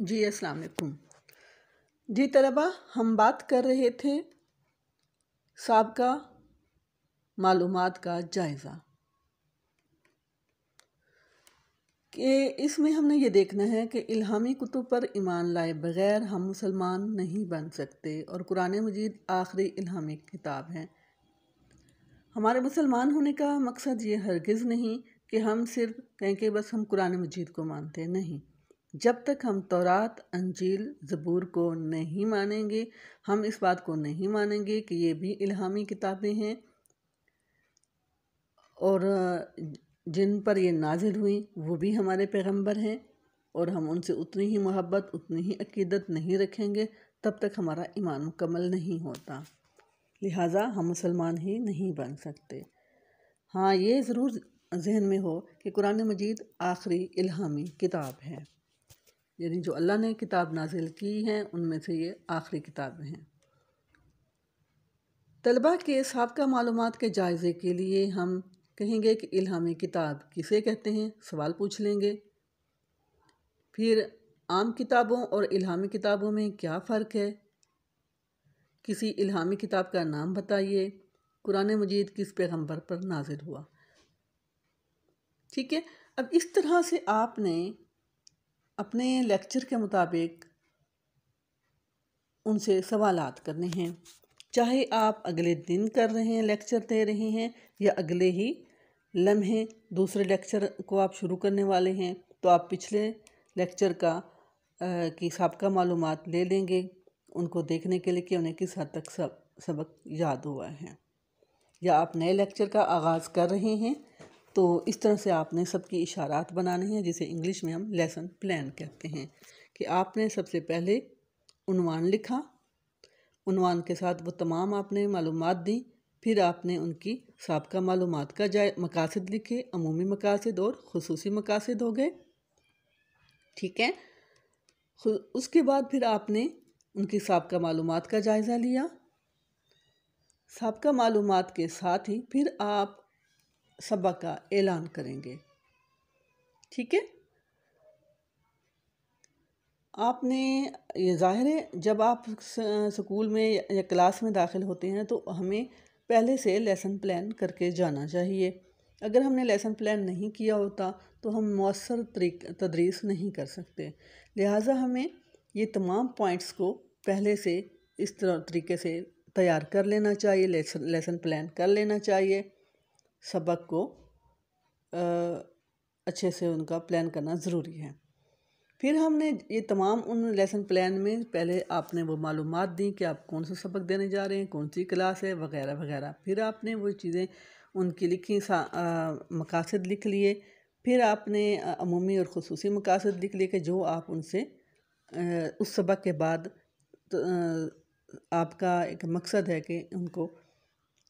जी अस्सलाम वालेकुम। जी तलबा, हम बात कर रहे थे साबका मालूमात का जायज़ा कि इसमें हमने ये देखना है कि इल्हामी कुतुब पर ईमान लाए बग़ैर हम मुसलमान नहीं बन सकते और कुरान मजीद आखिरी इल्हामी किताब है। हमारे मुसलमान होने का मकसद ये हरगिज़ नहीं कि हम सिर्फ कहें कि बस हम कुरान मजीद को मानते नहीं। जब तक हम तौरात, अंजील, ज़बूर को नहीं मानेंगे, हम इस बात को नहीं मानेंगे कि ये भी इल्हामी किताबें हैं और जिन पर ये नाजिल हुई वो भी हमारे पैगंबर हैं और हम उनसे उतनी ही मोहब्बत, उतनी ही अकीदत नहीं रखेंगे, तब तक हमारा ईमान मुकम्मल नहीं होता। लिहाजा हम मुसलमान ही नहीं बन सकते। हाँ, ये ज़रूर जहन में हो कि कुरान मजीद आखिरी इल्हामी किताब है, यानी जो अल्लाह ने किताब नाजिल की हैं उनमें से ये आखिरी किताबें हैं। तलबा के साबका मालूमात के जायज़े के लिए हम कहेंगे कि इल्हामी किताब किसे कहते हैं, सवाल पूछ लेंगे। फिर आम किताबों और इल्हामी किताबों में क्या फ़र्क है, किसी इल्हामी किताब का नाम बताइए, कुरान मजीद किस पैगंबर पर नाजिल हुआ। ठीक है, अब इस तरह से आपने अपने लेक्चर के मुताबिक उनसे सवालात करने हैं, चाहे आप अगले दिन कर रहे हैं, लेक्चर दे रहे हैं, या अगले ही लम्हे दूसरे लेक्चर को आप शुरू करने वाले हैं, तो आप पिछले लेक्चर का की साबका मालूमात ले लेंगे उनको देखने के लिए कि उन्हें किस हद तक सबक याद हुआ है। या आप नए लेक्चर का आगाज़ कर रहे हैं तो इस तरह से आपने सबकी इशारात बनाने हैं, जिसे इंग्लिश में हम लेसन प्लान कहते हैं, कि आपने सबसे पहले उन्वान लिखा, उन्वान के साथ वो तमाम आपने मालूमात दी, फिर आपने उनकी साबका मालूमात का मकासद लिखे, अमूमी मकासद और खुसूसी मकासद हो गए। ठीक है, उसके बाद फिर आपने उनकी साबका मालूमात का जायज़ा लिया। साबका मालूमात के साथ ही फिर आप सबक का ऐलान करेंगे। ठीक है, आपने ये ज़ाहिर है जब आप स्कूल में या क्लास में दाखिल होते हैं तो हमें पहले से लेसन प्लान करके जाना चाहिए। अगर हमने लेसन प्लान नहीं किया होता तो हम मौसर तदरीस नहीं कर सकते। लिहाजा हमें ये तमाम पॉइंट्स को पहले से इस तरीके से तैयार कर लेना चाहिए, लेसन प्लान कर लेना चाहिए। सबक को अच्छे से उनका प्लान करना ज़रूरी है। फिर हमने ये तमाम उन लेसन प्लान में पहले आपने वो मालूमात दी कि आप कौन सा सबक देने जा रहे हैं, कौन सी क्लास है, वगैरह वगैरह। फिर आपने वो चीज़ें उनकी लिखी, मकासद लिख लिए। फिर आपने अमूमी और खुसूसी मकासद लिख लिए कि जो आप उनसे उस सबक के बाद तो आपका एक मकसद है कि उनको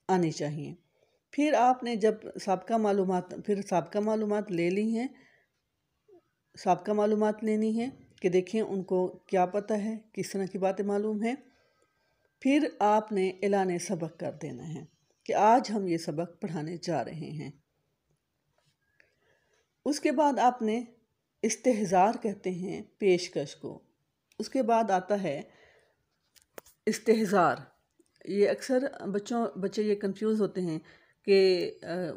आनी चाहिए। फिर आपने जब साबका मालूमात ले ली हैं, साबका मालूमात लेनी है कि देखें उनको क्या पता है, किस तरह की बातें मालूम हैं। फिर आपने ऐलान सबक कर देना है कि आज हम ये सबक पढ़ाने जा रहे हैं। उसके बाद आपने इस्तेहज़ार कहते हैं पेशकश को। उसके बाद आता है इस्तेहज़ार। ये अक्सर बच्चे ये कंफ्यूज होते हैं कि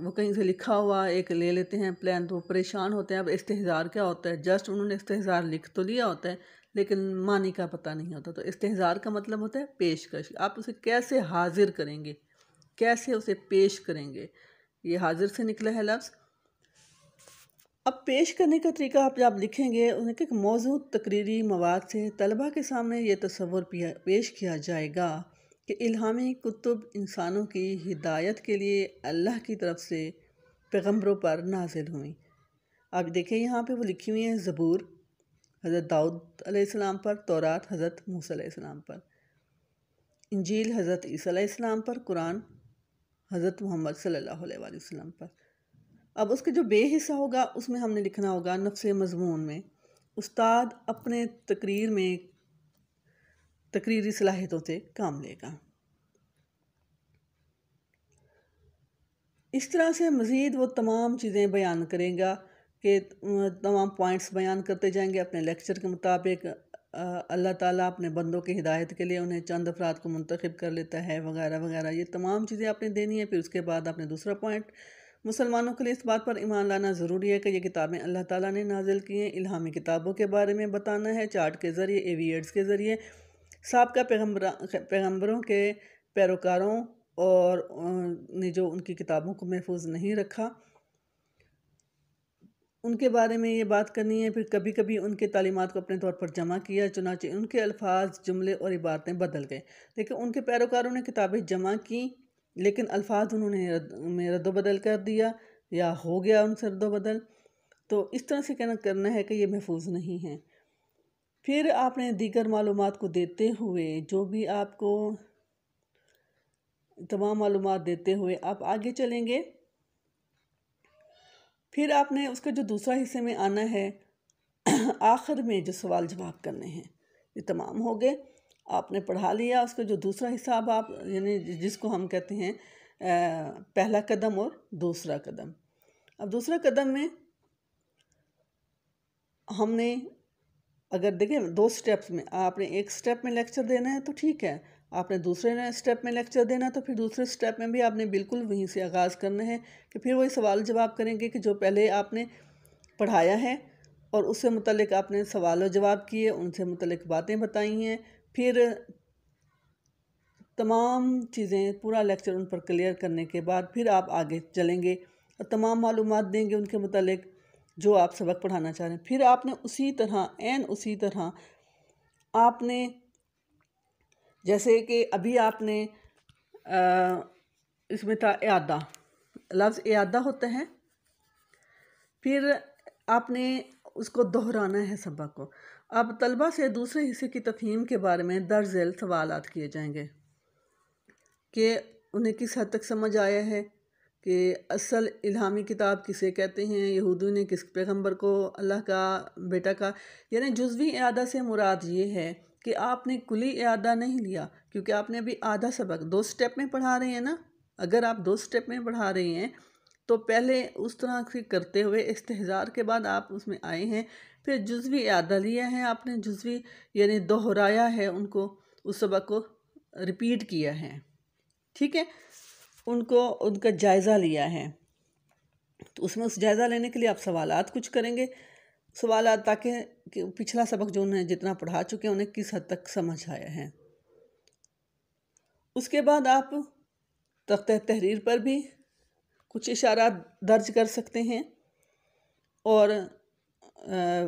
वो कहीं से लिखा हुआ एक ले लेते हैं प्लान तो परेशान होते हैं। अब इस्तेहज़ार क्या होता है? जस्ट उन्होंने इस्तेहज़ार लिख तो लिया होता है लेकिन मानी का पता नहीं होता। तो इस्तेहज़ार का मतलब होता है पेशकश। आप उसे कैसे हाजिर करेंगे, कैसे उसे पेश करेंगे, ये हाजिर से निकला है लफ्ज़। अब पेश करने का तरीका आप जब लिखेंगे उन्हें कि मौजूद तकरीरी मवाद से तलबा के सामने ये तसव्वुर पेश किया जाएगा कि इल्हामी कुतुब इंसानों की हिदायत के लिए अल्लाह की तरफ से पैगंबरों पर नाजिल हुई। आप देखिए यहाँ पे वो लिखी हुई हैं ज़बूर हज़रत दाऊद अलैहिस्सलाम पर, तौरात हज़रत मूसा अलैहिस्सलाम पर, इंजील हज़रत ईसा अलैहिस्सलाम पर, कुरान हज़रत मोहम्मद सल्लल्लाहु अलैहि वसल्लम पर। अब उसके जो बे हिस्सा होगा उसमें हमने लिखना होगा नफ्स मज़मून में उस्ताद अपने तकरीर में तकरीरी सलाहियतों से काम लेगा। इस तरह से मज़ीद वो तमाम चीज़ें बयान करेगा के तमाम पॉइंट्स बयान करते जाएंगे अपने लेक्चर के मुताबिक। अल्लाह ताला अपने बंदों की हिदायत के लिए उन्हें चंद अफराद को मुंतखब कर लेता है वगैरह वगैरह, ये तमाम चीज़ें आपने देनी है। फिर उसके बाद आपने दूसरा पॉइंट, मुसलमानों के लिए इस बात पर ईमान लाना ज़रूरी है कि ये किताबें अल्लाह ताला ने नाजिल की हैं। इल्हामी किताबों के बारे में बताना है, चार्ट के ज़रिए, एविएट्स के ज़रिए, साबका पैगम्बरों के पैरोकारों और ने जो उनकी किताबों को महफूज नहीं रखा उनके बारे में ये बात करनी है। फिर कभी कभी उनके तालीमात को अपने तौर पर जमा किया, चुनाचे उनके अल्फाज, जुमले और इबारतें बदल गए। लेकिन उनके पैरोकारों ने किताबें जमा की लेकिन अल्फाज उन्होंने रद्दबदल कर दिया या हो गया उनसे रद्दबदल। तो इस तरह से कहना करना है कि ये महफूज नहीं है। फिर आपने दीगर मालूमात को देते हुए, जो भी आपको तमाम मालूमात देते हुए आप आगे चलेंगे। फिर आपने उसके जो दूसरा हिस्से में आना है आखिर में जो सवाल जवाब करने हैं, ये तमाम हो गए, आपने पढ़ा लिया। उसका जो दूसरा हिस्सा अब आप यानी जिसको हम कहते हैं पहला कदम और दूसरा कदम। अब दूसरा कदम में हमने अगर देखें 2 स्टेप्स में, आपने एक स्टेप में लेक्चर देना है तो ठीक है, आपने दूसरे स्टेप में लेक्चर देना है तो फिर दूसरे स्टेप में भी आपने बिल्कुल वहीं से आगाज़ करना है कि फिर वही सवाल जवाब करेंगे कि जो पहले आपने पढ़ाया है और उससे मुतल्लिक आपने सवाल जवाब किए, उनसे मुतल्लिक बातें बताई हैं। फिर तमाम चीज़ें, पूरा लेक्चर उन पर क्लियर करने के बाद फिर आप आगे चलेंगे और तमाम मालूमात देंगे उनके मुतल्लिक जो आप सबक पढ़ाना चाह रहे हैं। फिर आपने उसी तरह आपने, जैसे कि अभी आपने इसमें था इआदा, लफ्ज़ इआदा होता है, फिर आपने उसको दोहराना है सबक को। अब तलबा से दूसरे हिस्से की तफ़हीम के बारे में दर्ज सवालात किए जाएंगे कि उन्हें किस हद तक समझ आया है कि असल इल्हामी किताब किसे कहते हैं, यहूदियों ने किस पैगम्बर को अल्लाह का बेटा का। यानी जुज़वी इआदा से मुराद ये है कि आपने कुली इआदा नहीं लिया, क्योंकि आपने अभी आधा सबक 2 स्टेप में पढ़ा रहे हैं ना। अगर आप 2 स्टेप में पढ़ा रहे हैं तो पहले उस तरह से करते हुए इस्तेहज़ार के बाद आप उसमें आए हैं, फिर जुज़वी इआदा लिया है आपने, जुज़वी यानी दोहराया है उनको, उस सबक को रिपीट किया है, ठीक है, उनको उनका जायज़ा लिया है। तो उसमें उस जायज़ा लेने के लिए आप सवालात कुछ करेंगे, सवालात, ताकि कि पिछला सबक जो उन्हें जितना पढ़ा चुके हैं उन्हें किस हद तक समझ आया है। उसके बाद आप तख्ते तहरीर पर भी कुछ इशारा दर्ज कर सकते हैं और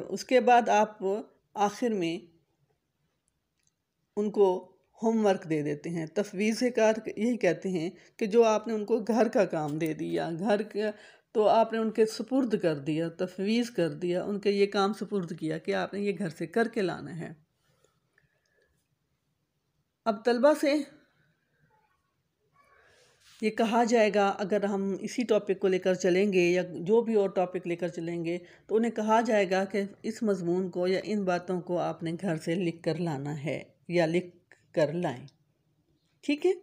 उसके बाद आप आखिर में उनको होमवर्क दे देते हैं। तफवीज़ कार यही कहते हैं कि जो आपने उनको घर का काम दे दिया, घर का तो आपने उनके सुपुर्द कर दिया, तफवीज़ कर दिया, उनके ये काम सुपुर्द किया कि आपने ये घर से करके लाना है। अब तलबा से ये कहा जाएगा, अगर हम इसी टॉपिक को लेकर चलेंगे या जो भी और टॉपिक लेकर चलेंगे, तो उन्हें कहा जाएगा कि इस मज़मून को या इन बातों को आपने घर से लिख कर लाना है या लिख कर लाएं, ठीक है।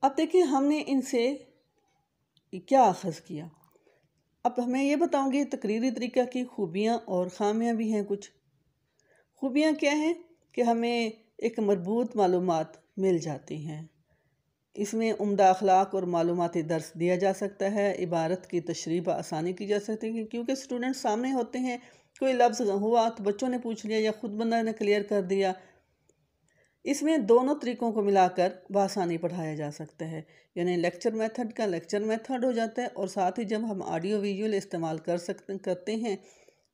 अब देखिए हमने इनसे क्या अख़ज़ किया। अब हमें ये बताऊंगी तकरीरी तरीक़ा की खूबियाँ और ख़ामियाँ भी हैं। कुछ खूबियाँ क्या हैं कि हमें एक मरबूत मालूमात मिल जाती हैं, इसमें उम्दा अखलाक और मालूमाती दर्स दिया जा सकता है, इबारत की तशरीह आसानी की जा सकती है क्योंकि स्टूडेंट सामने होते हैं, कोई लफ्ज़ हुआ तो बच्चों ने पूछ लिया या ख़ुद बंदा ने क्लियर कर दिया। इसमें दोनों तरीक़ों को मिलाकर बआसानी पढ़ाया जा सकता है, यानी लेक्चर मेथड का लेक्चर मेथड हो जाता है और साथ ही जब हम ऑडियो विजुअल इस्तेमाल करते हैं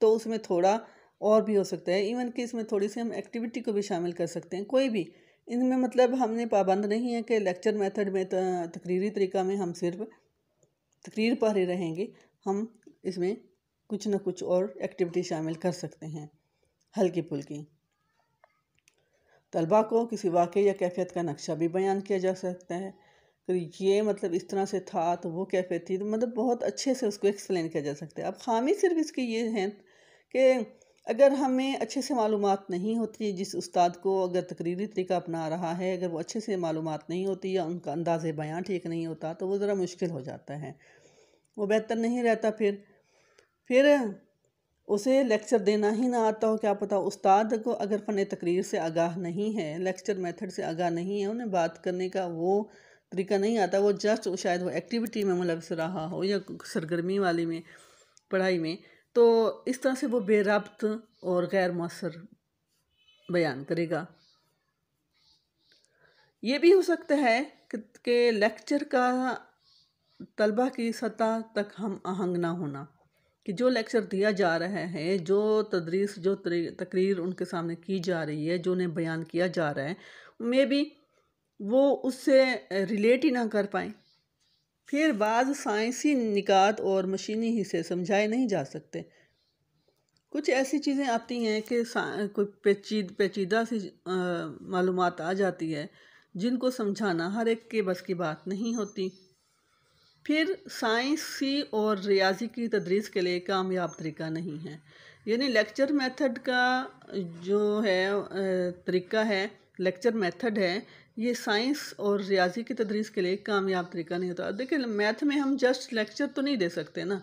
तो उसमें थोड़ा और भी हो सकता है, इवन कि इसमें थोड़ी सी हम एक्टिविटी को भी शामिल कर सकते हैं। कोई भी इनमें मतलब हमने पाबंद नहीं है कि लेक्चर मेथड में तकरीरी तरीक़ा में हम सिर्फ तकरीर पढ़ ही रहेंगे, हम इसमें कुछ ना कुछ और एक्टिविटी शामिल कर सकते हैं हल्की फुल्की। तलबा को किसी वाक़े या कैफियत का नक्शा भी बयान किया जा सकता है कि ये मतलब इस तरह से था तो वो कैफियत थी, तो मतलब बहुत अच्छे से उसको एक्सप्लेन किया जा सकता है। अब ख़ामी सिर्फ इसकी ये है कि अगर हमें अच्छे से मालूमात नहीं होती, जिस उस्ताद को अगर तकरीरी तरीका अपना रहा है, अगर वो अच्छे से मालूमात नहीं होती या उनका अंदाज़े बयां ठीक नहीं होता, तो वो ज़रा मुश्किल हो जाता है, वो बेहतर नहीं रहता। फिर उसे लेक्चर देना ही ना आता हो, क्या पता उस्ताद को अगर फ़न तकरीर से आगाह नहीं है, लेक्चर मेथड से आगाह नहीं है, उन्हें बात करने का वो तरीका नहीं आता, वो जस्ट शायद वो एक्टिविटी में मुलव्वस रहा हो या सरगर्मी वाली में पढ़ाई में, तो इस तरह से वो बेरब्त और गैर मौसर बयान करेगा। ये भी हो सकता है कि लेक्चर का तलबा की सतह तक हम आहंग ना होना, कि जो लेक्चर दिया जा रहा है, जो तदरीस, जो तकरीर उनके सामने की जा रही है, जो उन्हें बयान किया जा रहा है, मे बी वो उससे रिलेट ही ना कर पाएँ। फिर बाज़ साइंसी निकात और मशीनी हिस्से समझाए नहीं जा सकते। कुछ ऐसी चीज़ें आती हैं कि कोई पेचीदा सी मालूमात आ जाती है, जिनको समझाना हर एक के बस की बात नहीं होती। फिर साइंसी और रियाजी की तदरीस के लिए कामयाब तरीका नहीं है, यानी लेक्चर मेथड का जो है तरीका है, लेक्चर मेथड है, ये साइंस और रियाजी की तदरीस के लिए कामयाब तरीका नहीं होता। देखिए, मैथ में हम जस्ट लेक्चर तो नहीं दे सकते ना,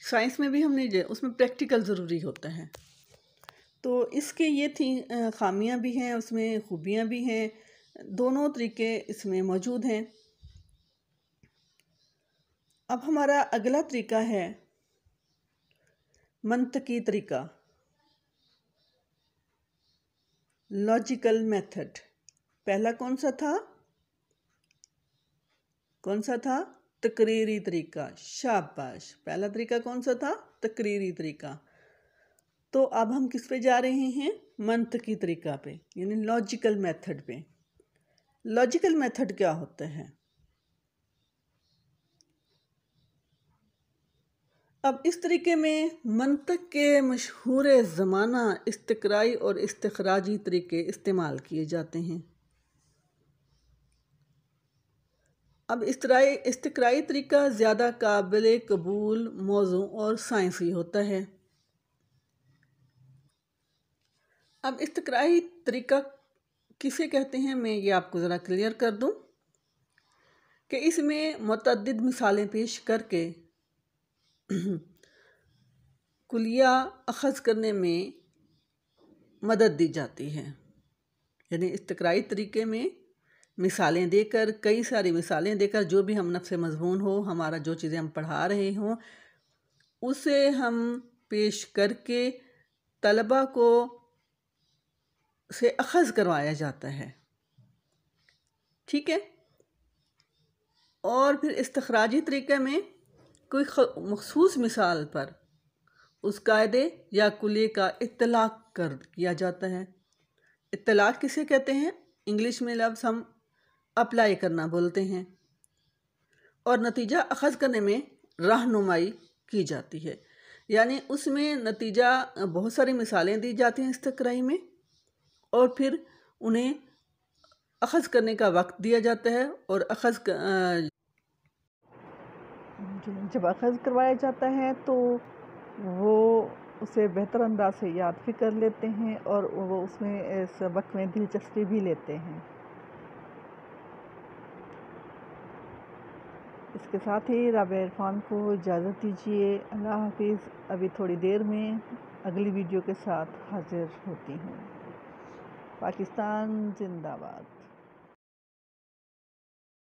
साइंस में भी हम नहीं दे, उसमें प्रैक्टिकल ज़रूरी होता है। तो इसके ये थी ख़ामियाँ भी हैं, उसमें खूबियाँ भी हैं, दोनों तरीके इसमें मौजूद हैं। अब हमारा अगला तरीका है मंतकी तरीका, लॉजिकल मेथड। पहला कौन सा था? तकरीरी तरीका। शाबाश, पहला तरीका कौन सा था? तकरीरी तरीका। तो अब हम किस पे जा रहे हैं? मंतकी तरीका पे, यानी लॉजिकल मेथड पे। लॉजिकल मेथड क्या होता है? अब इस तरीके में मंतक के मशहूर ज़माना इस्तिक़राई और इस्तिख़राजी तरीके इस्तेमाल किए जाते हैं। अब इस्तिक़राई तरीका ज़्यादा काबिल कबूल मौज़ू और साइंसी होता है। अब इस्तिक़राई तरीका किसे कहते हैं, मैं ये आपको ज़रा क्लियर कर दूं कि इसमें मुतअद्दिद मिसालें पेश करके कुलिया अख़ज़ करने में मदद दी जाती है। यानी इस्तिक़राई तरीके में मिसालें देकर, कई सारी मिसालें देकर, जो भी हम नफ्स मज़मून हो, हमारा जो चीज़ें हम पढ़ा रहे हों, उसे हम पेश करके तलबा को से अख़ज़ करवाया जाता है। ठीक है। और फिर इस्तिख़राजी तरीके में कोई मख़सूस मिसाल पर उस कायदे या कुल्ले का इत्तलाक़ किया जाता है। इत्तलाक़ किसे कहते हैं? इंग्लिश में लफ्ज़ हम अप्लाई करना बोलते हैं। और नतीजा अख़ज़ करने में रहनुमाई की जाती है, यानी उसमें नतीजा बहुत सारी मिसालें दी जाती हैं इस्तिक़राई में, और फिर उन्हें अख़ज़ करने का वक्त दिया जाता है, और जब अख़ज़ करवाया जाता है तो वो उसे बेहतर अंदाज से याद भी कर लेते हैं, और वो उसमें सबक में दिलचस्पी भी लेते हैं। इसके साथ ही राबिया इरफान को इजाज़त दीजिए। अल्लाह हाफ़िज़। अभी थोड़ी देर में अगली वीडियो के साथ हाज़िर होती हूँ। पाकिस्तान जिंदाबाद।